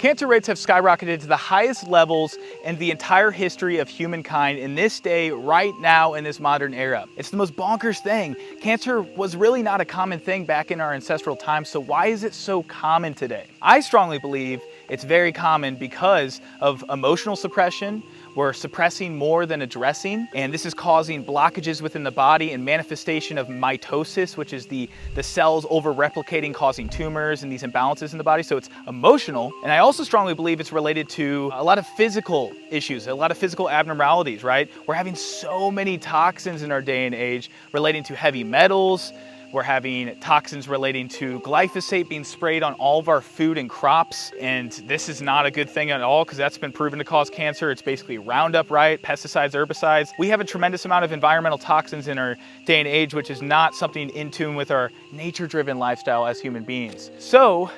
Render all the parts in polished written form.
Cancer rates have skyrocketed to the highest levels in the entire history of humankind in this day, right now, in this modern era. It's the most bonkers thing. Cancer was really not a common thing back in our ancestral times, so why is it so common today? I strongly believe it's very common because of emotional suppression. We're suppressing more than addressing, and this is causing blockages within the body and manifestation of mitosis, which is the cells over-replicating, causing tumors and these imbalances in the body. So it's emotional, and I also strongly believe it's related to a lot of physical issues, a lot of physical abnormalities, right? We're having so many toxins in our day and age relating to heavy metals. We're having toxins relating to glyphosate being sprayed on all of our food and crops. And this is not a good thing at all because that's been proven to cause cancer. It's basically Roundup, right? Pesticides, herbicides. We have a tremendous amount of environmental toxins in our day and age, which is not something in tune with our nature-driven lifestyle as human beings. So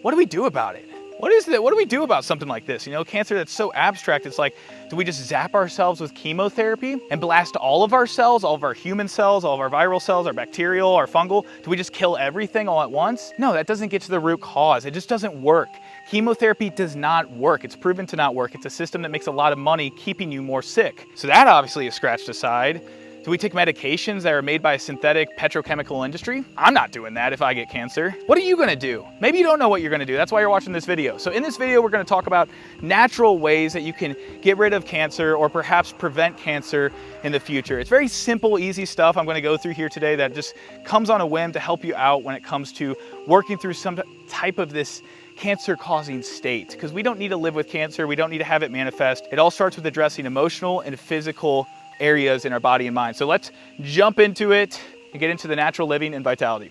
what do we do about it? What do we do about something like this? You know, cancer that's so abstract, it's like, do we just zap ourselves with chemotherapy and blast all of our cells, all of our human cells, all of our viral cells, our bacterial, our fungal? Do we just kill everything all at once? No, that doesn't get to the root cause. It just doesn't work. Chemotherapy does not work. It's proven to not work. It's a system that makes a lot of money keeping you more sick. So that obviously is scratched aside. Do we take medications that are made by a synthetic petrochemical industry? I'm not doing that if I get cancer. What are you gonna do? Maybe you don't know what you're gonna do. That's why you're watching this video. So in this video, we're gonna talk about natural ways that you can get rid of cancer or perhaps prevent cancer in the future. It's very simple, easy stuff I'm gonna go through here today that just comes on a whim to help you out when it comes to working through some type of this cancer-causing state, because we don't need to live with cancer. We don't need to have it manifest. It all starts with addressing emotional and physical areas in our body and mind. So let's jump into it and get into the natural living and vitality.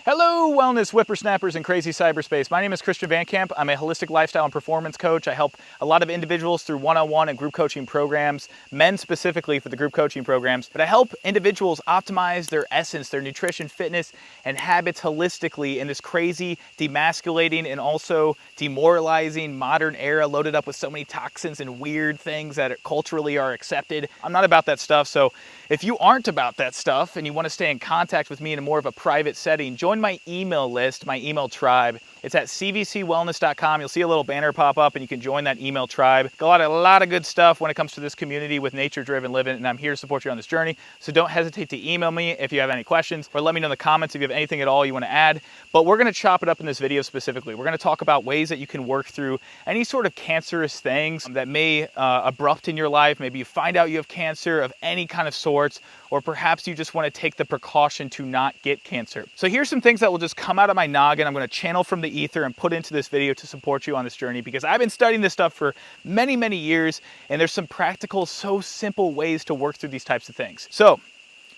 Hello, wellness whippersnappers and crazy cyberspace. My name is Christian Van Camp. I'm a holistic lifestyle and performance coach. I help a lot of individuals through one-on-one and group coaching programs, men specifically for the group coaching programs. But I help individuals optimize their essence, their nutrition, fitness, and habits holistically in this crazy, demasculating, and also demoralizing modern era loaded up with so many toxins and weird things that culturally are accepted. I'm not about that stuff, so if you aren't about that stuff and you want to stay in contact with me in a more of a private setting, join my email list, my email tribe. It's at cvcwellness.com. You'll see a little banner pop up and you can join that email tribe. Got a lot of good stuff when it comes to this community with nature-driven living, and I'm here to support you on this journey. So don't hesitate to email me if you have any questions, or let me know in the comments if you have anything at all you want to add. But we're going to chop it up in this video specifically. We're going to talk about ways that you can work through any sort of cancerous things that may abrupt in your life. Maybe you find out you have cancer of any kind of sorts, or perhaps you just want to take the precaution to not get cancer. So here's some things that will just come out of my noggin. I'm going to channel from the ether and put into this video to support you on this journey, because I've been studying this stuff for many, many years, and there's some practical, so simple ways to work through these types of things. So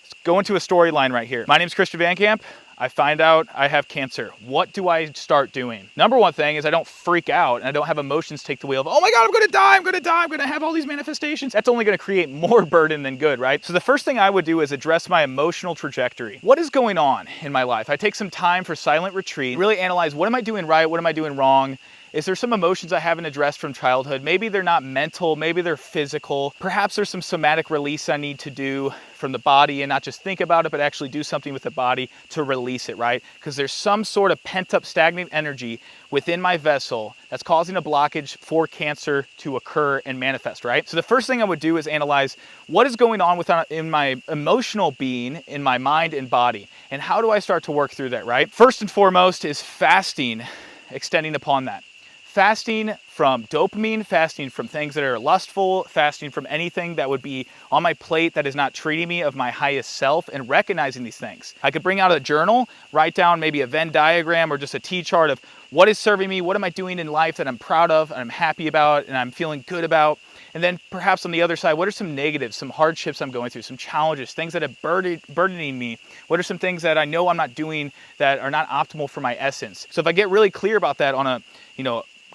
let's go into a storyline right here. My name is Christian Van Camp. I find out I have cancer. What do I start doing? Number one thing is I don't freak out and I don't have emotions take the wheel of, oh my God, I'm gonna die, I'm gonna have all these manifestations. That's only gonna create more burden than good, right? So the first thing I would do is address my emotional trajectory. What is going on in my life? I take some time for silent retreat, really analyze, what am I doing right? What am I doing wrong? Is there some emotions I haven't addressed from childhood? Maybe they're not mental, maybe they're physical. Perhaps there's some somatic release I need to do from the body and not just think about it, but actually do something with the body to release it, right? Because there's some sort of pent up stagnant energy within my vessel that's causing a blockage for cancer to occur and manifest, right? So the first thing I would do is analyze what is going on in my emotional being, in my mind and body, and how do I start to work through that, right? First and foremost is fasting, extending upon that. Fasting from dopamine, fasting from things that are lustful, fasting from anything that would be on my plate that is not treating me of my highest self, and recognizing these things. I could bring out a journal, write down maybe a Venn diagram or just a T-chart of what is serving me, what am I doing in life that I'm proud of, and I'm happy about, and I'm feeling good about. And then perhaps on the other side, what are some negatives, some hardships I'm going through, some challenges, things that are burdening me? What are some things that I know I'm not doing that are not optimal for my essence? So if I get really clear about that on a,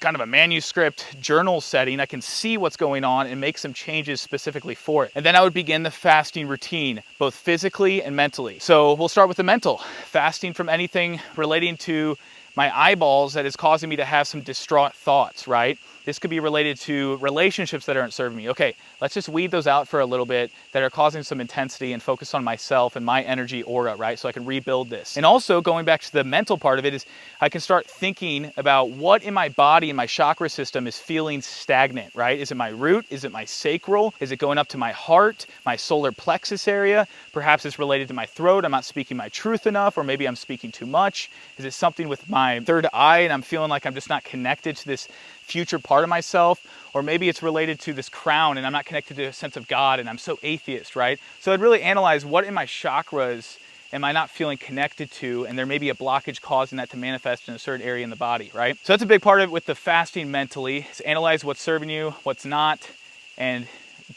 kind of a manuscript journal setting, I can see what's going on and make some changes specifically for it. And then I would begin the fasting routine, both physically and mentally. So we'll start with the mental. Fasting from anything relating to my eyeballs that is causing me to have some distraught thoughts, right? This could be related to relationships that aren't serving me. Okay, let's just weed those out for a little bit that are causing some intensity and focus on myself and my energy aura, right? So I can rebuild this. And also going back to the mental part of it is I can start thinking about what in my body and my chakra system is feeling stagnant, right? Is it my root? Is it my sacral? Is it going up to my heart, my solar plexus area? Perhaps it's related to my throat. I'm not speaking my truth enough, or maybe I'm speaking too much. Is it something with my third eye and I'm feeling like I'm just not connected to this future part of myself? Or maybe it's related to this crown and I'm not connected to a sense of God and I'm so atheist, right? So I'd really analyze what in my chakras am I not feeling connected to, and there may be a blockage causing that to manifest in a certain area in the body, right? So that's a big part of it with the fasting mentally, is analyze what's serving you, what's not, and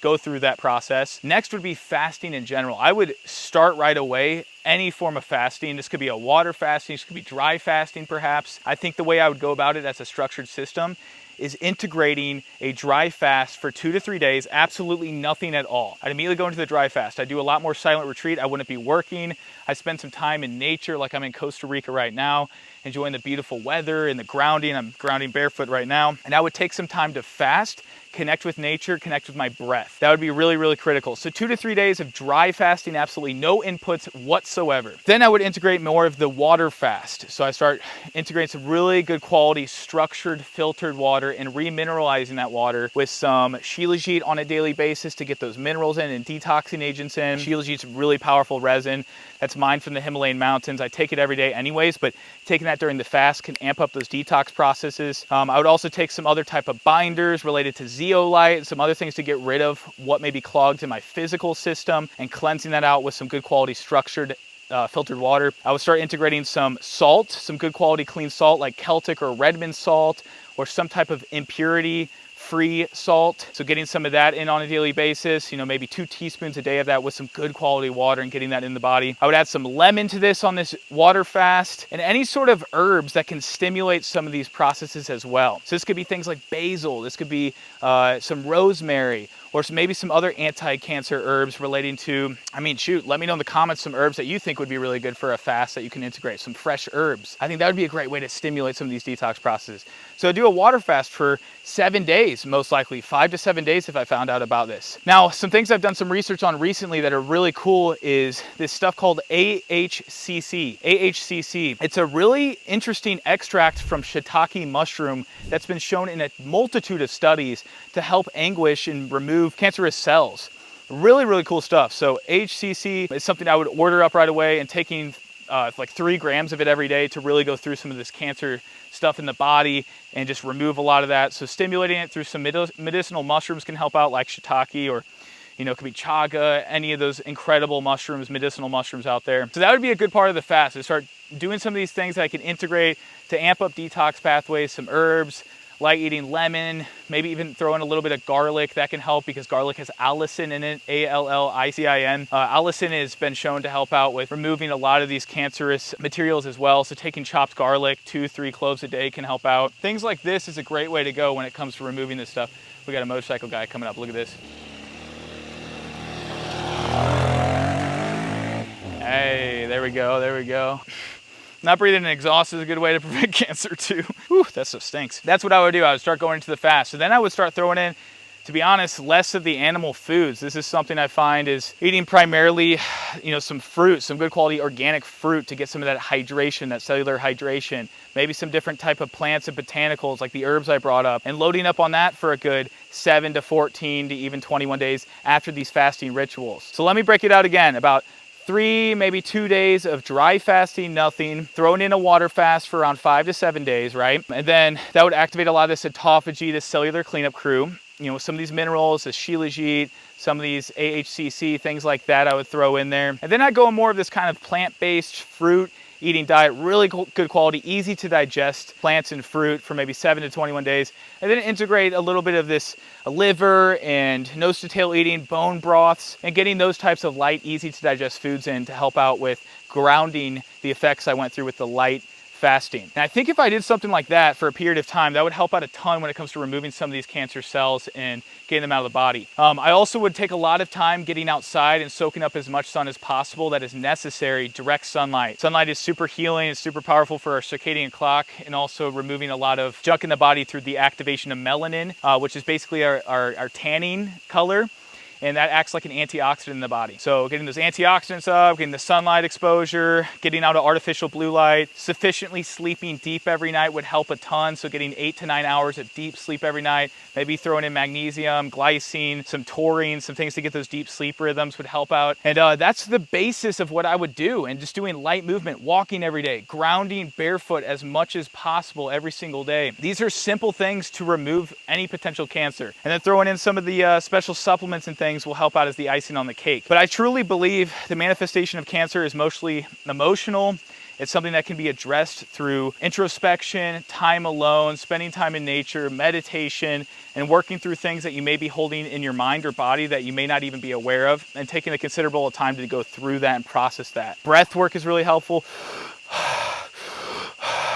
go through that process. Next would be fasting in general. I would start right away any form of fasting. This could be a water fasting, this could be dry fasting perhaps. I think the way I would go about it as a structured system is integrating a dry fast for 2 to 3 days, absolutely nothing at all. I'd immediately go into the dry fast. I do a lot more silent retreat. I wouldn't be working. I spend some time in nature, like I'm in Costa Rica right now, enjoying the beautiful weather and the grounding. I'm grounding barefoot right now. And I would take some time to fast, connect with nature, connect with my breath. That would be really, really critical. So 2 to 3 days of dry fasting, absolutely no inputs whatsoever. Then I would integrate more of the water fast. So I start integrating some really good quality, structured, filtered water and remineralizing that water with some shilajit on a daily basis to get those minerals in and detoxing agents in. Shilajit's a really powerful resin. That's mined from the Himalayan mountains. I take it every day anyways, but taking that during the fast can amp up those detox processes. I would also take some other type of binders related to zeolite and some other things to get rid of what may be clogged in my physical system and cleansing that out with some good quality structured filtered water. I would start integrating some salt, some good quality clean salt like Celtic or Redmond salt, or some type of impurity free salt. So getting some of that in on a daily basis, maybe 2 teaspoons a day of that with some good quality water and getting that in the body. I would add some lemon to this on this water fast and any sort of herbs that can stimulate some of these processes as well. So this could be things like basil, this could be some rosemary, or maybe some other anti-cancer herbs relating to, let me know in the comments some herbs that you think would be really good for a fast that you can integrate, some fresh herbs. I think that would be a great way to stimulate some of these detox processes. So I do a water fast for 7 days, most likely 5 to 7 days if I found out about this. Now, some things I've done some research on recently that are really cool is this stuff called AHCC. AHCC. It's a really interesting extract from shiitake mushroom that's been shown in a multitude of studies to help anguish and remove cancerous cells. Really, really cool stuff. So AHCC is something I would order up right away and taking like 3 grams of it every day to really go through some of this cancer stuff in the body and just remove a lot of that. So stimulating it through some medicinal mushrooms can help out, like shiitake, or it could be chaga, any of those incredible mushrooms, medicinal mushrooms out there. So that would be a good part of the fast, to start doing some of these things that I can integrate to amp up detox pathways, some herbs, like eating lemon, maybe even throw in a little bit of garlic. That can help because garlic has allicin in it, A-L-L-I-C-I-N. Allicin has been shown to help out with removing a lot of these cancerous materials as well. So taking chopped garlic, 2-3 cloves a day can help out. Things like this is a great way to go when it comes to removing this stuff. We got a motorcycle guy coming up, look at this. Hey, there we go, there we go. Not breathing in exhaust is a good way to prevent cancer too. Whew, that stuff stinks. That's what I would do. I would start going into the fast. So then I would start throwing in, to be honest, less of the animal foods. This is something I find is eating primarily, some fruit, some good quality organic fruit to get some of that hydration, that cellular hydration. Maybe some different type of plants and botanicals like the herbs I brought up, and loading up on that for a good 7 to 14 to even 21 days after these fasting rituals. So let me break it out again. About 3, maybe 2 days of dry fasting, nothing, throwing in a water fast for around 5 to 7 days, right? And then that would activate a lot of this autophagy, this cellular cleanup crew. Some of these minerals, the shilajit, some of these AHCC, things like that I would throw in there. And then I'd go more of this kind of plant-based fruit eating diet, really good quality, easy to digest plants and fruit for maybe 7 to 21 days. And then integrate a little bit of this liver and nose to tail eating, bone broths, and getting those types of light, easy to digest foods in to help out with grounding the effects I went through with the light fasting. And I think if I did something like that for a period of time, that would help out a ton when it comes to removing some of these cancer cells and getting them out of the body. I also would take a lot of time getting outside and soaking up as much sun as possible that is necessary, direct sunlight. Sunlight is super healing, it's super powerful for our circadian clock, and also removing a lot of junk in the body through the activation of melanin, which is basically our tanning color. And that acts like an antioxidant in the body. So getting those antioxidants up, getting the sunlight exposure, getting out of artificial blue light, sufficiently sleeping deep every night would help a ton. So getting 8 to 9 hours of deep sleep every night, maybe throwing in magnesium, glycine, some taurine, some things to get those deep sleep rhythms would help out. And that's the basis of what I would do. And just doing light movement, walking every day, grounding barefoot as much as possible every single day. These are simple things to remove any potential cancer. And then throwing in some of the special supplements and things will help out as the icing on the cake. But I truly believe the manifestation of cancer is mostly emotional. It's something that can be addressed through introspection, time alone, spending time in nature, meditation, and working through things that you may be holding in your mind or body that you may not even be aware of, and taking a considerable time to go through that and process that. Breath work is really helpful.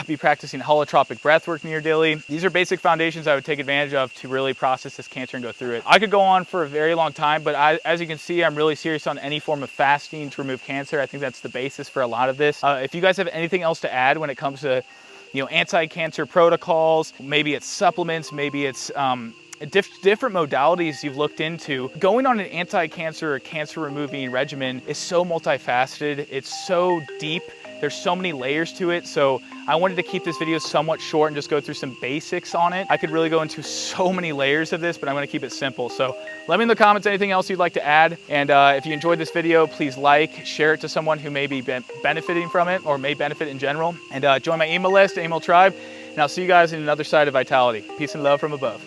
Be practicing holotropic breath work near daily. These are basic foundations I would take advantage of to really process this cancer and go through it. I could go on for a very long time, but as you can see, I'm really serious on any form of fasting to remove cancer. I think that's the basis for a lot of this. If you guys have anything else to add when it comes to, anti-cancer protocols, maybe it's supplements, maybe it's different modalities you've looked into. Going on an anti-cancer or cancer removing regimen is so multifaceted. It's so deep. There's so many layers to it. So I wanted to keep this video somewhat short and just go through some basics on it. I could really go into so many layers of this, but I'm gonna keep it simple. So let me in the comments anything else you'd like to add. And if you enjoyed this video, please like, share it to someone who may be benefiting from it or may benefit in general. And join my email list, email tribe. And I'll see you guys in another side of vitality. Peace and love from above.